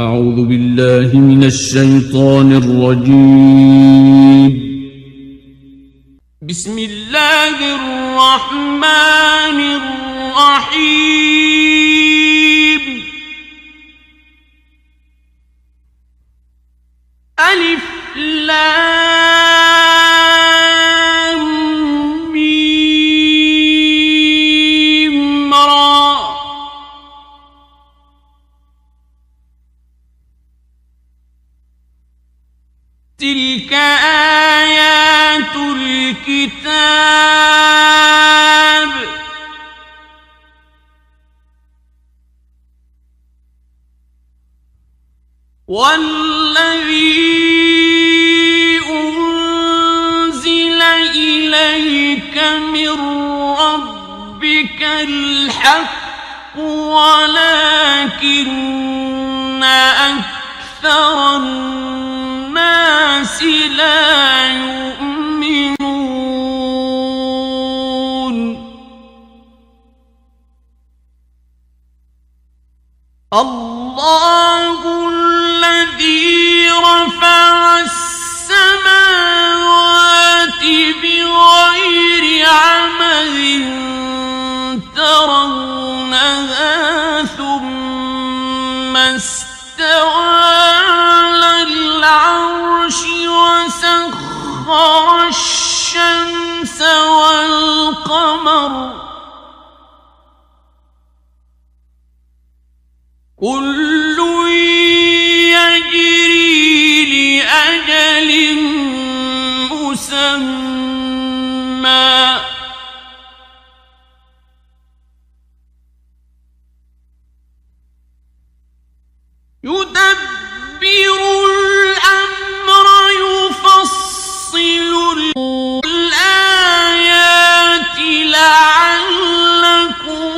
أعوذ بالله من الشيطان الرجيم. بسم الله الرحمن الرحيم. ألف لام ميم را. تلك آيات الكتاب. والذي أنزل إليك من ربك الحق ولكن أكثر الناس لا يؤمنون. الله الذي رفع السماوات بغير عمد ترونها ثم استوى على العرش وسخر الشمس والقمر كل يجري لأجل مسمى يدبر الأمر يفصل الآيات لعلكم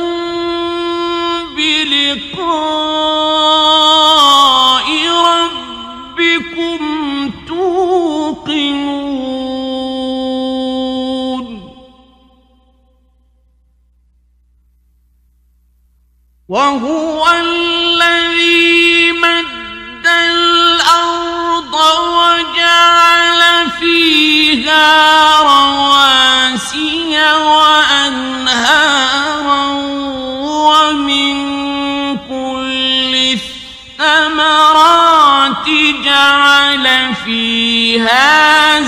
بلقاء ربكم توقنون. وهو الذي مد الأرض وجعل فيها رواسي وأنهارا ومن كل الثمرات جعل فيها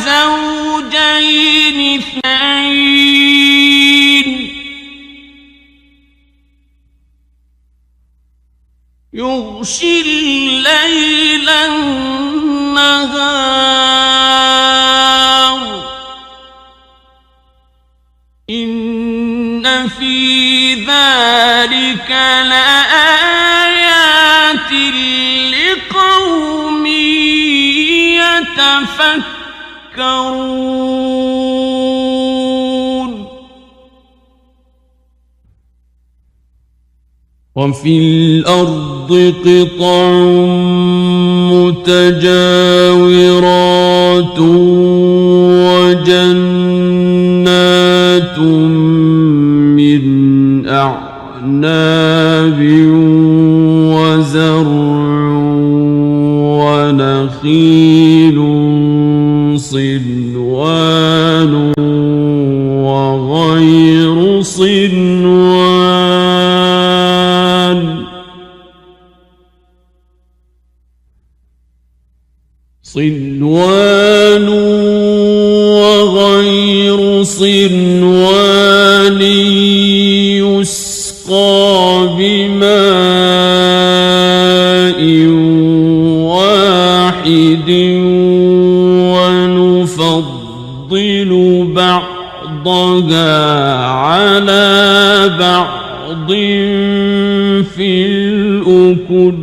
زوجين اثنين يغشي الليل النهار إن في ذلك لآيات لقوم يتفكرون. وفي الأرض قطع متجاورات وجنات من أعناب وزرع ونخيل صنوان وغير صنوان وغير صنوان يسقى بماء واحد ونفضل بعضها على بعض في الأكل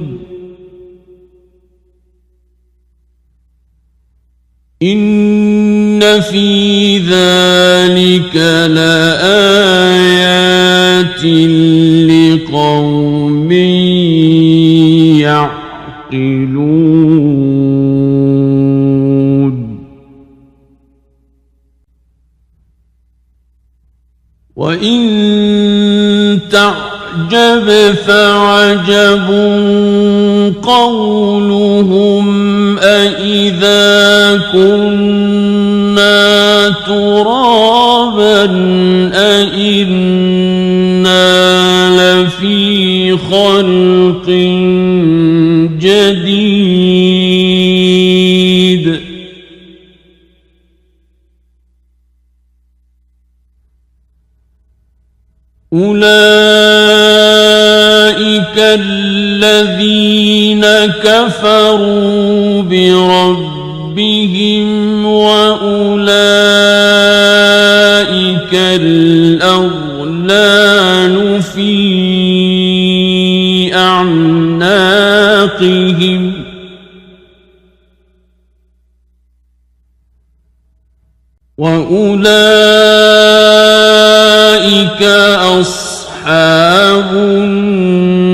إن في ذلك لآيات لقوم يعقلون. وإن تعجب تعجب فعجب قولهم أإذا كنا ترابا أإنا لفي خلق جديد أولئك الذين كفروا بربهم وأولئك الأغلال في أعناقهم وأولئك أصحاب النار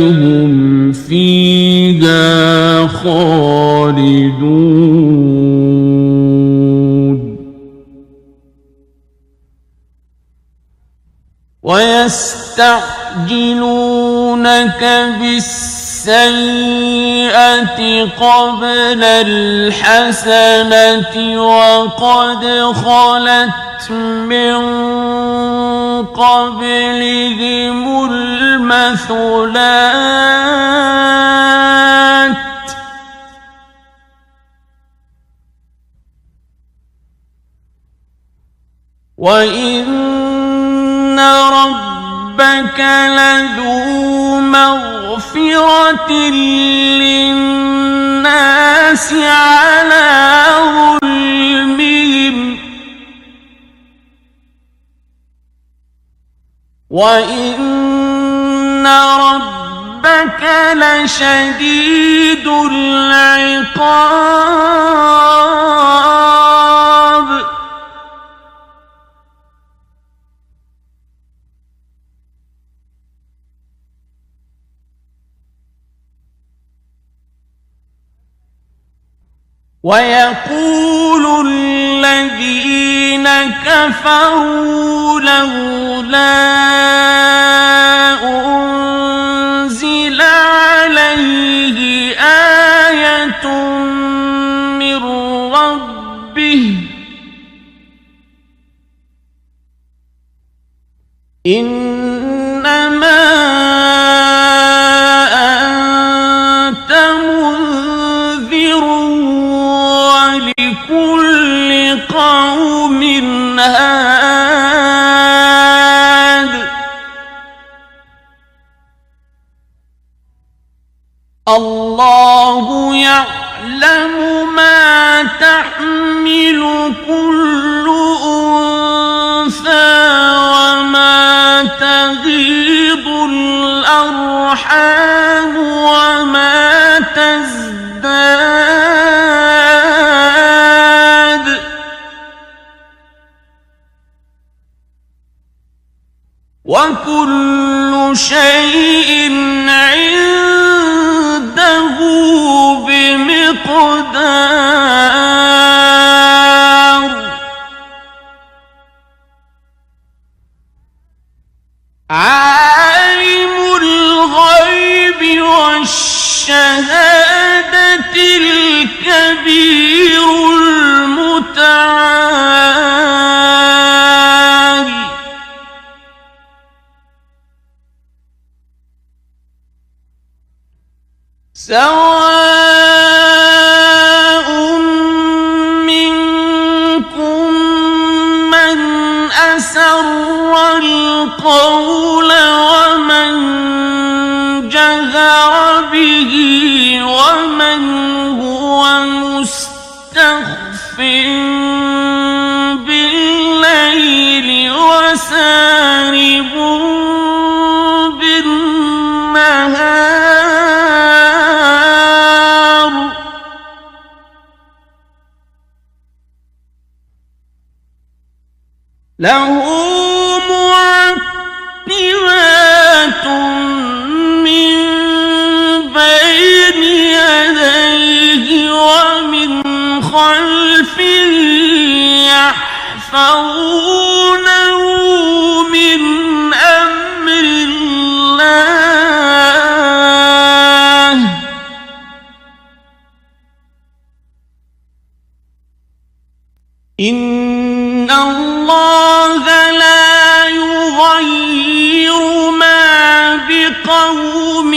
هم فيها خالدون ويستعجلونك بالسيئة قبل الحسنة وقد خلت من قبلهم المثلات وإن ربك لذو مغفرة للناس على ظلمهم وإن ربك لشديد العقاب ويقول الذين كفروا لولا أنزل عليه آية من ربه إنما أنت منذر ولكل قوم هاد الله يعلم ما تحمل كل أنثى وما تغيض الأرحام وما تزداد وكل شيء عنده بمقدار عالم الغيب والشهادة الكبير المتعال سواء منكم من أسر القول ومن جهر به ومن هو مستخف بالليل وسارب بالنهار له معقبات من بين يديه ومن خلفه يحفظونه من أمر إن الله لا يغير ما بقوم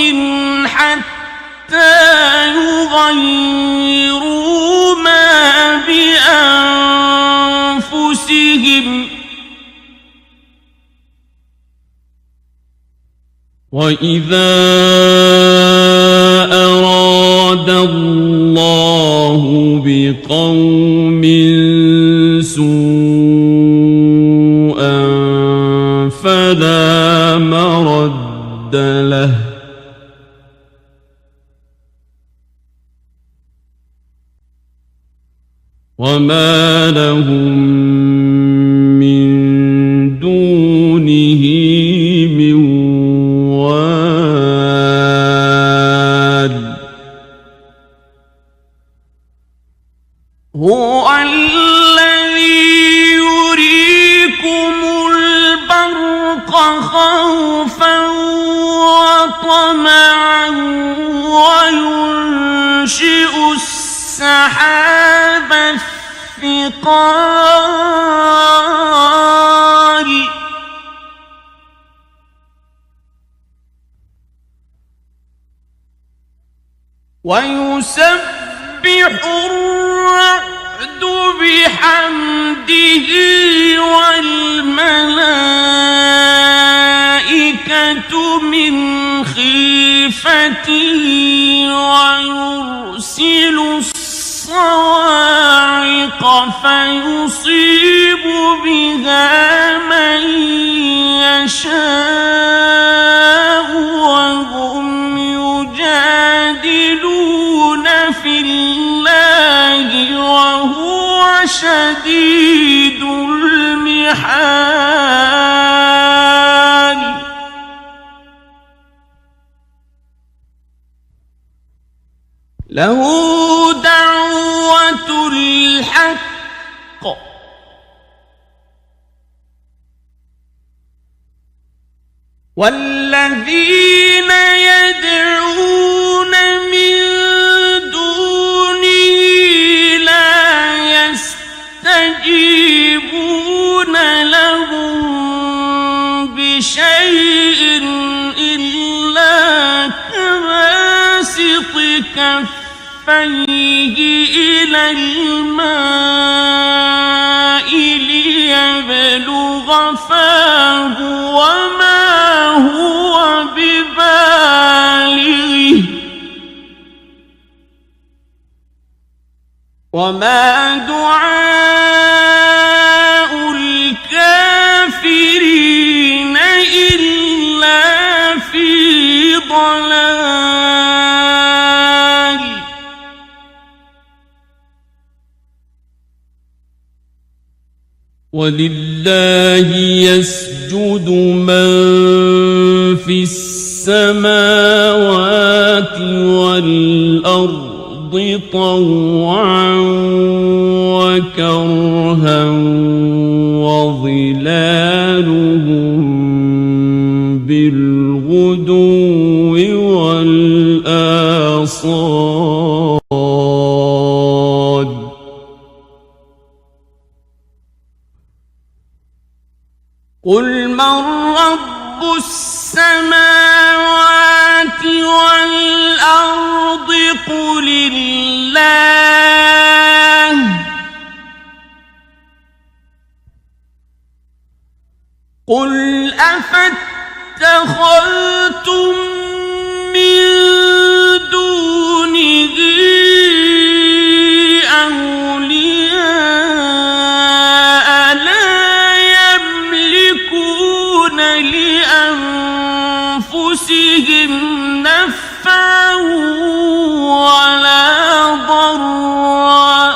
حتى يغيروا ما بأنفسهم وإذا أراد الله بقوم سوءا فلا مرد له وما لهم من دونه من وال هو الذي يريكم البرق خوفا وطمعا وينشئ السحاب الثقال ويسبح الرعد بحمده والملائكة من خيفته ويرسل الصواعق فيصيب بها من يشاء وهم يجادلون في الله وهو شديد المحال له دعوة الحق والذين يدعون من دونه لا يستجيبون لهم بشيء إلا كباسط كفيه إلى الماء ليبلغ فاه وما هو ببالغه وما دعاء الكافرين إلا في ضلال ولله يسجد من في السماوات والأرض طوعا وكرها وظلالهم بالغدو والآصال قل من رب السماوات والأرض قل الله قل أفاتخذتم من دونه أولياء لا يملكون لأنفسهم نفعا ولا ضرا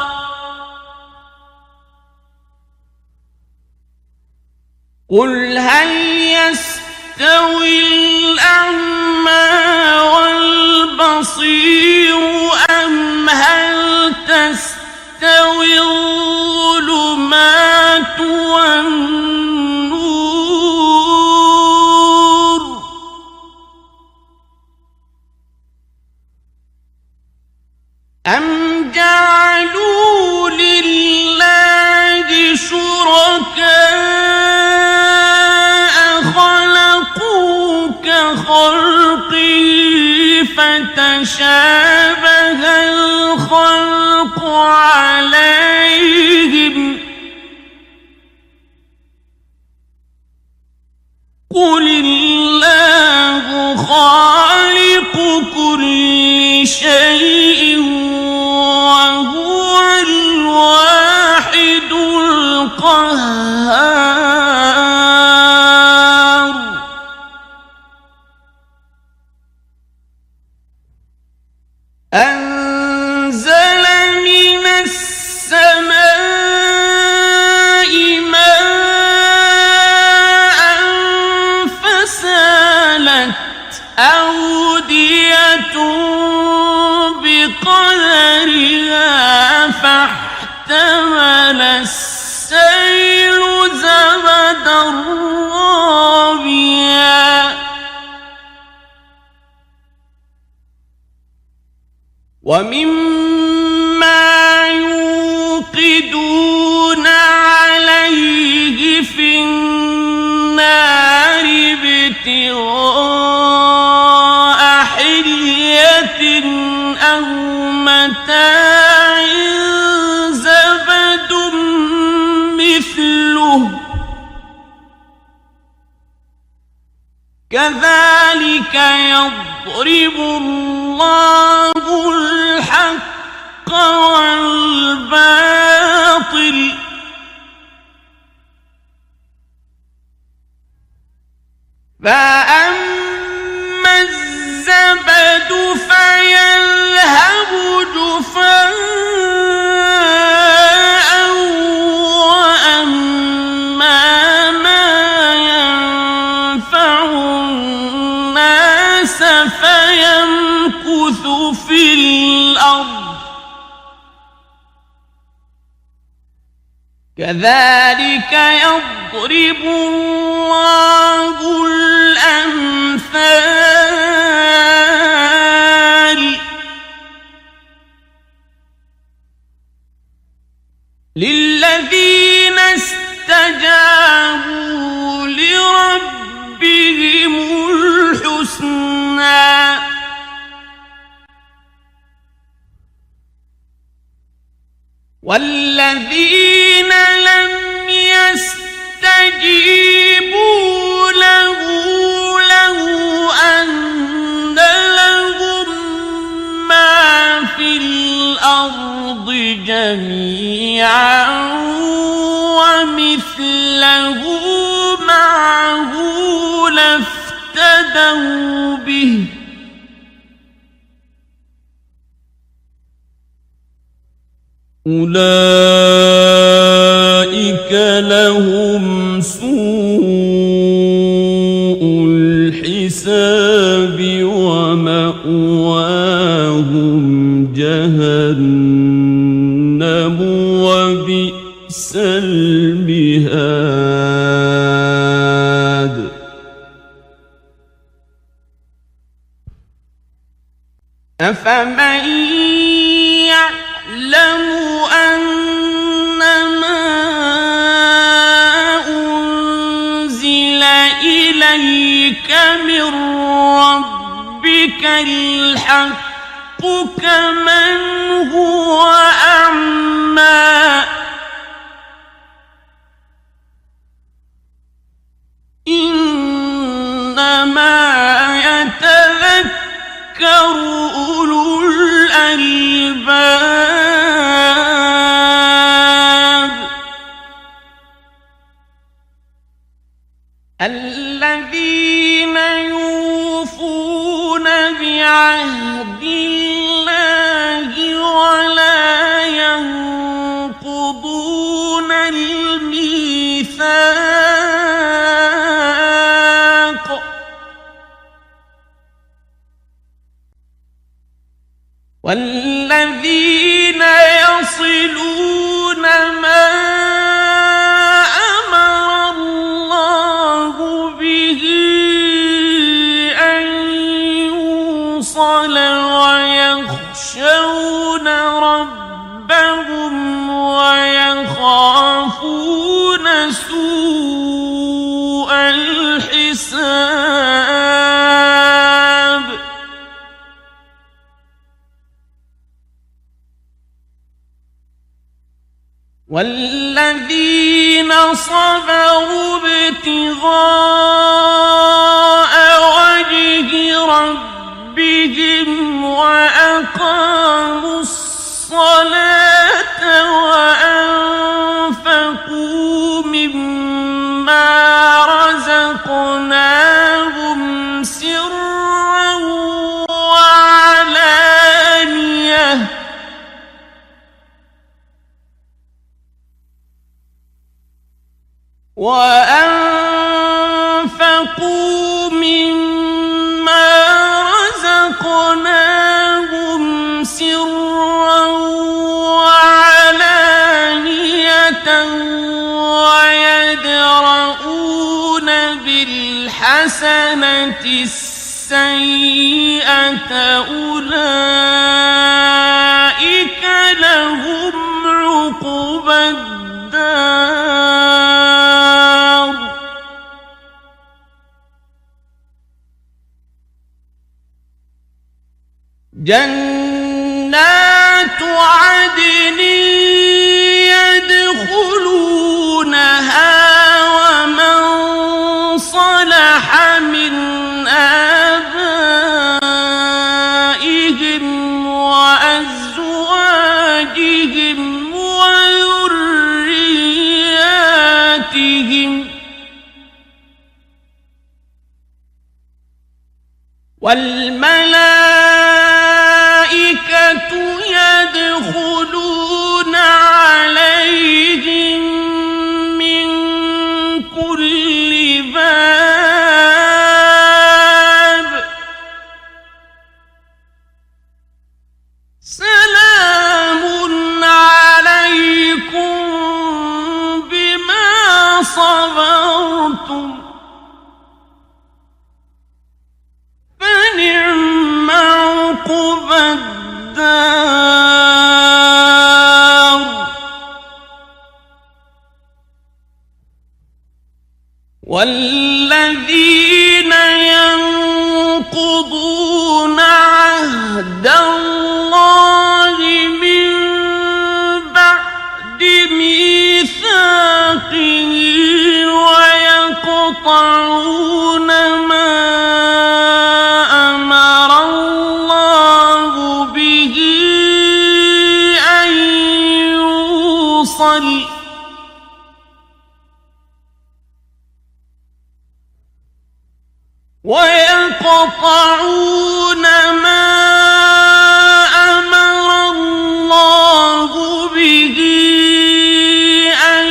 قل هل يستوي الأعمى والبصير أم هل تستوي الظلمات والنور أم جعلوا لله تشابه الخلق عليهم قل الله خالق كل شيء وهو الواحد القهار أنزل من السماء ماء فسالت أودية بقدرها فاحتمل السيل زبدا رابيا ومما يوقدون عليه في النار ابتغاء حلية أو متاع زبد مثله كذلك يضرب الله الحق والباطل فأما الزبد فيذهب جفاء وأما ما ينفع الناس فيمكث في الأرض كذلك يضرب الله الأمثال للذين استجابوا لربهم الحسنى والذين لم يستجيبوا له أن لهم ما في الأرض جميعا ومثله معه لافتدوا به أولئك لهم سوء الحساب ومأواهم جهنم وبئس المهاد أفمن يعلم أنما أنزل إليك من ربك الحق كمن هو أعمى إنما يتذكر أولو الألباب الذين يوفون بعهد الله ولا ينقضون الميثاق والذين يصلون ما أمر الله به أن يوصل ويخشون ربهم ويخافون سوء الحساب والذين صبروا ابتغاء وجه ربهم وأقاموا الصلاة وأنفقوا مما رزقناهم سرا وعلانية ويدرؤون بالحسنة السيئة أولئك لهم عقبى الدار جنات عدن يدخلونها ومن صلح من آبائهم وأزواجهم وذرياتهم والملائكة يدخلون عليهم من كل باب سلام عليكم بما صبرتم فنعم عقبى الدار والذين ينقضون عهد الله من بعد ميثاقه ويقطعون ما أمر الله به أن يوصل ويقطعون ما أمر الله به أن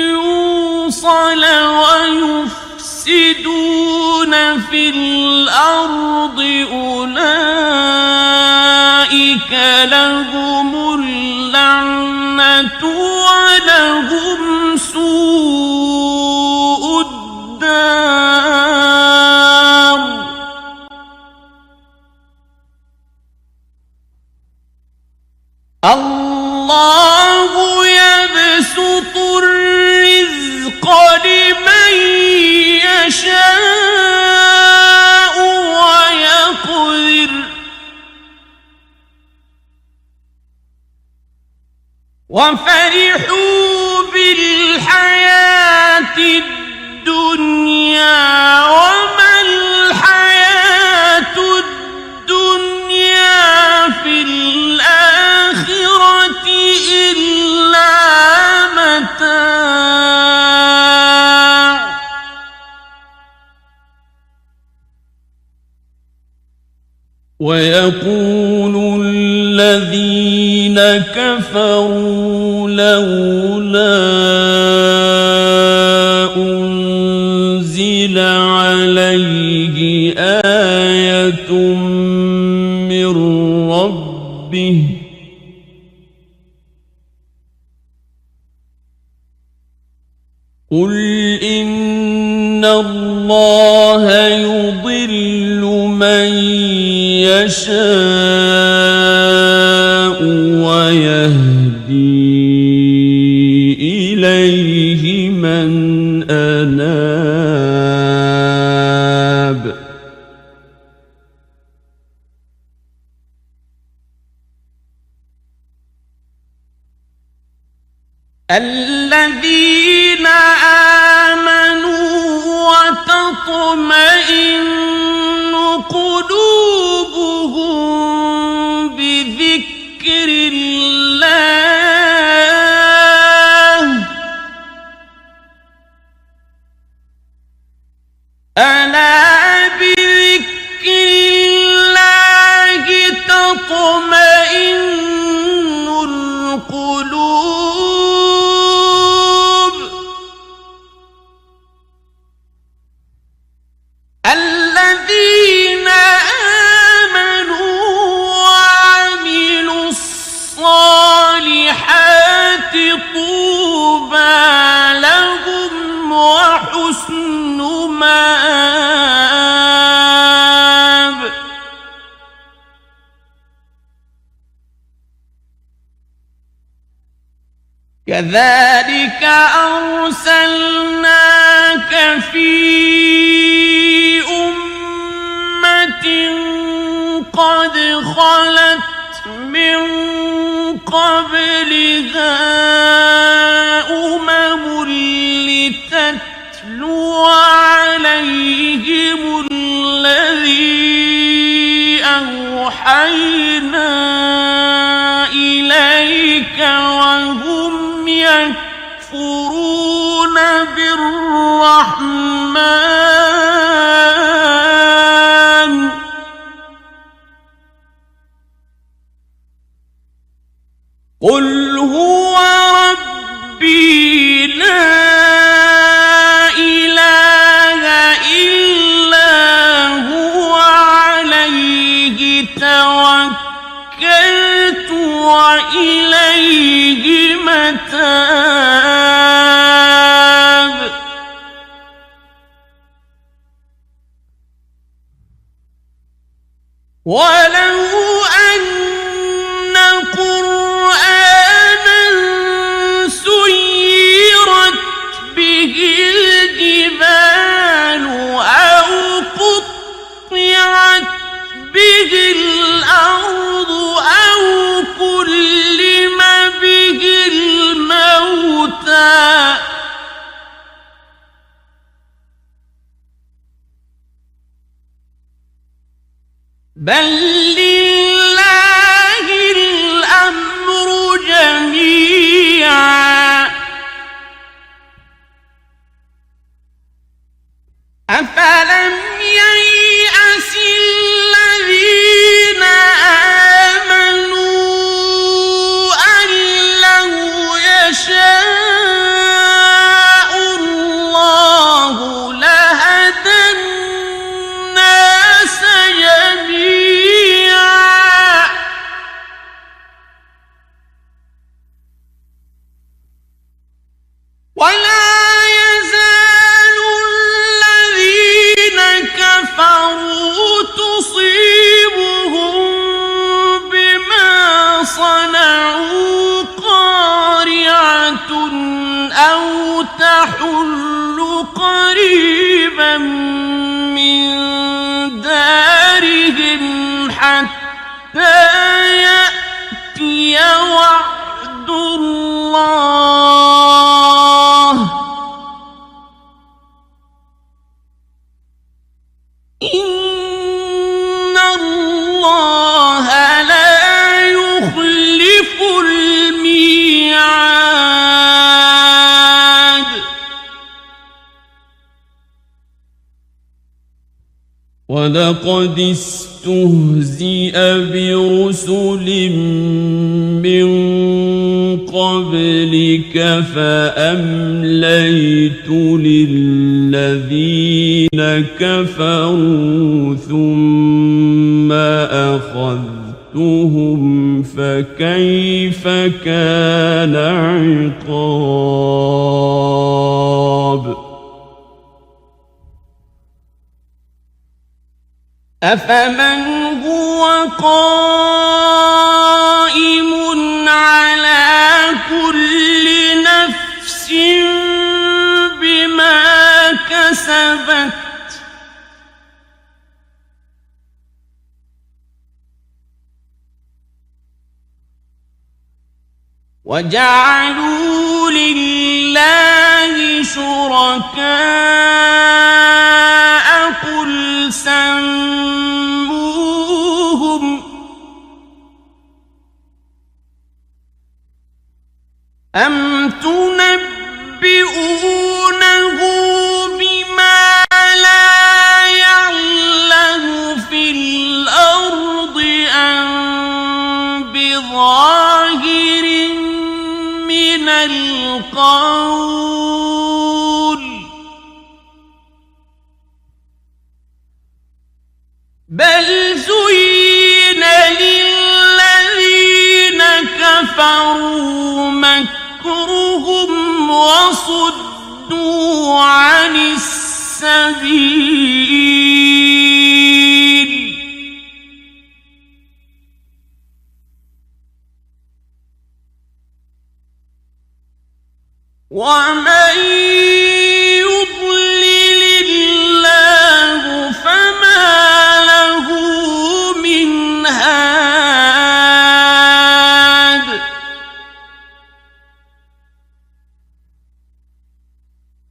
يوصل ويفسدون في الأرض أولئك لهم اللعنة ولهم سوء الدار الله يبسط الرزق لمن يشاء ويقدر وفرحوا بالحياة الدنيا وما الحياة الدنيا في الآخرة إلا متاع ويقول الذين كفروا لولا أنزل عليه آية من ربه قل إن الله يضل من يشاء ويهدي إليه من أناب الذين آمنوا وتطمئن قلوبهم بذكر الله ألا بذكر الله تطمئن القلوب الذين آمنوا وعملوا الصالحات طوبى لهم وحسن مآب كذلك أرسلناك في أمة قد خلت من قبلها أمم لتتلو عليهم الذي أوحينا إليك وهم يكفرون بالرحمن قل هو ربي لا إله إلا هو عليه توكلت وإليه متاب ولو أن قرآنا سيرت به الجبال أو قطعت به الأرض أو كلم به الموتى بل لله الأمر جميعا أفلم ييأس الذين آمنوا أن لو يشاء الله لهدى الناس جميعا ولا يزال الذين كفروا تصيبهم بما صنعوا قارعة أو تحل قريبا من دارهم حتى يأتي وعد الله إن الله لا يخلف الميعاد ولقد استهزئ برسل من قبلك فأمليت للذين كفروا ثم أخذتهم فكيف كان عقاب أفمن هو قائم على كل نفس بما كسبت وجعلوا لله شركاء قل سموهم أم تنبئونه بما لا يعلم في الأرض أم بظاهر من القول بل زين للذين كفروا مكرهم وصدوا عن السبيل ومن يضلل الله فما له من هاد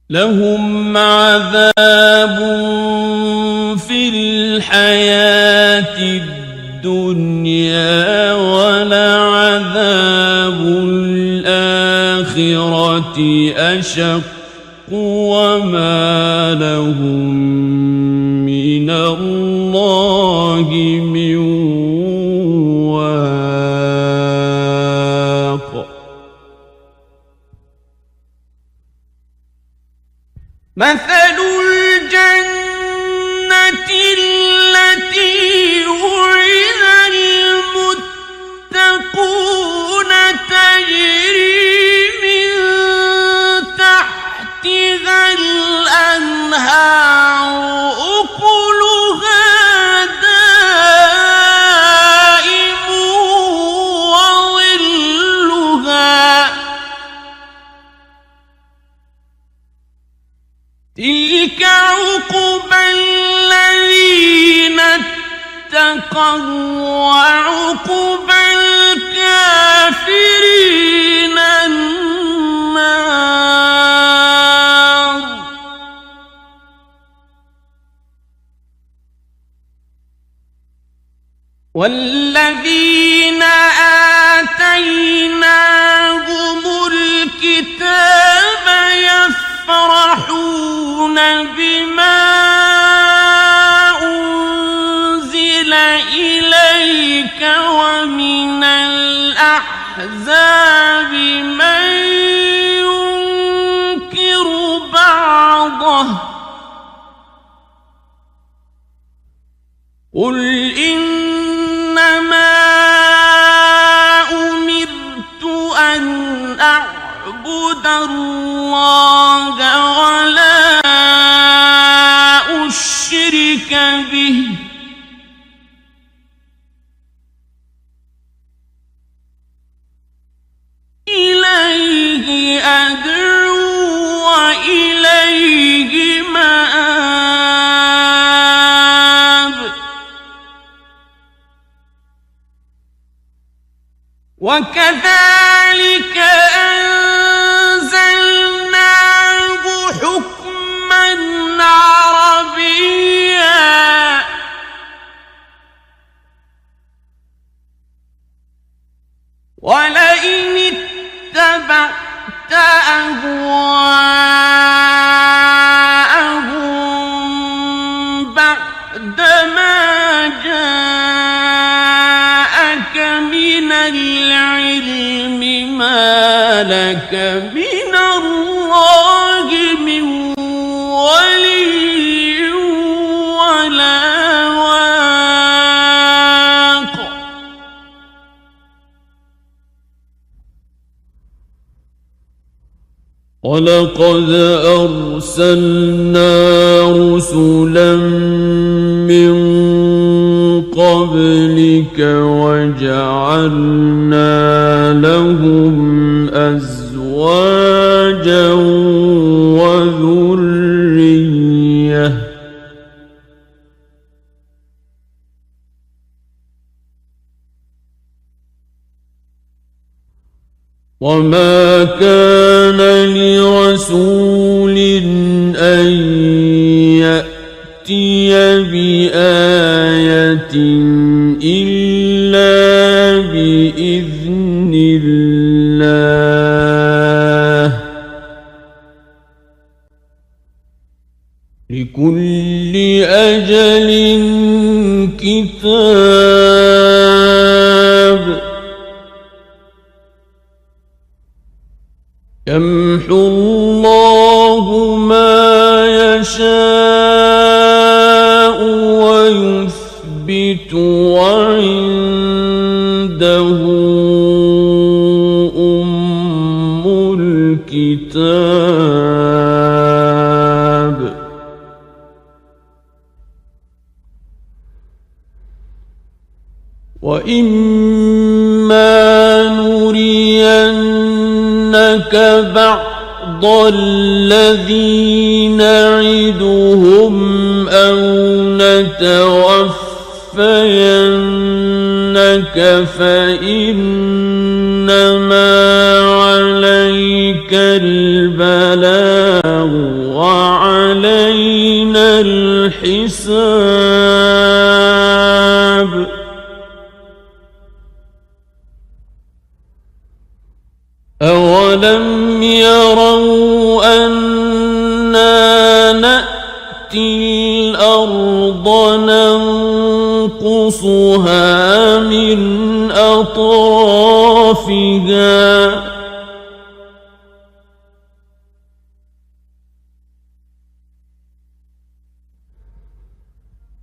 لهم عذاب في الحياة الدنيا ولعذاب الآخرة أشق وما لهم من الله من واق مثل الجنة التي وعد المتقون تجري من تحتها الأنهار أكلها دائم وظلها تلك عقبى الذين اتقوا وعقبى الكافرين النار والذين آتيناهم الكتاب يفرحون بما أنزل إليك ومن الأحزاب من ينكر بعضه قل إنما أمرت أن أعبد الله ولا أشرك به إليه أدعو وإليه مآب وكذلك أنزلناه حكما عربيا ولئن اتبعت أهواءهم بعدما جاءك من العلم ما لك من الله من ولي ولا واق ولقد أرسلنا رسلا من قبلك وجعلنا لهم أزواجا وذرية وما كان لرسول أن يأتي بآية إلا بإذن الله لكل أجل كتاب يمحو الله ما يشاء ويثبت وعنده أم الكتاب وإما نرينك بعض الذي نعدهم أو نتوفينك فإنما عليك البلاغ وعلينا الحساب أولم يروا أنا نأتي الأرض ننقصها من أطرافها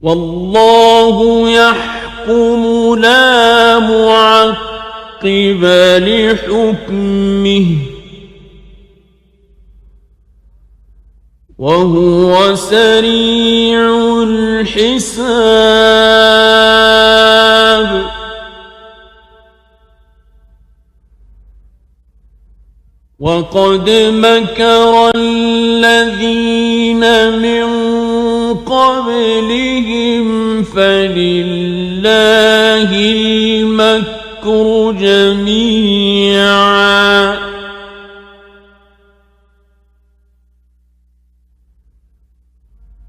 والله يحكم لا معقب لحكمه وهو سريع الحساب وقد مكر الذين من قبلهم فلله المكر جميعا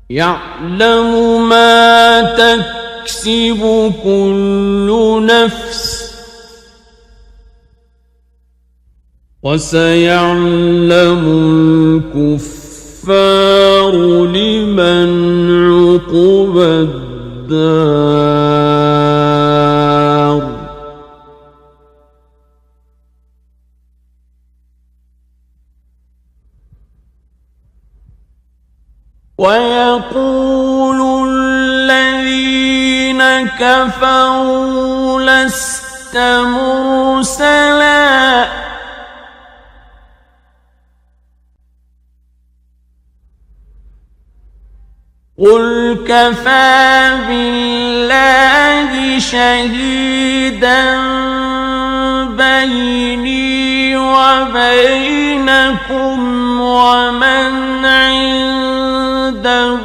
يعلم ما تكسب كل نفس وسيعلم الكفار لمن عقبى الدار ويقول الذين كفروا لست مرسلا قل كفى بالله شهيدا بيني وبينكم ومن عنده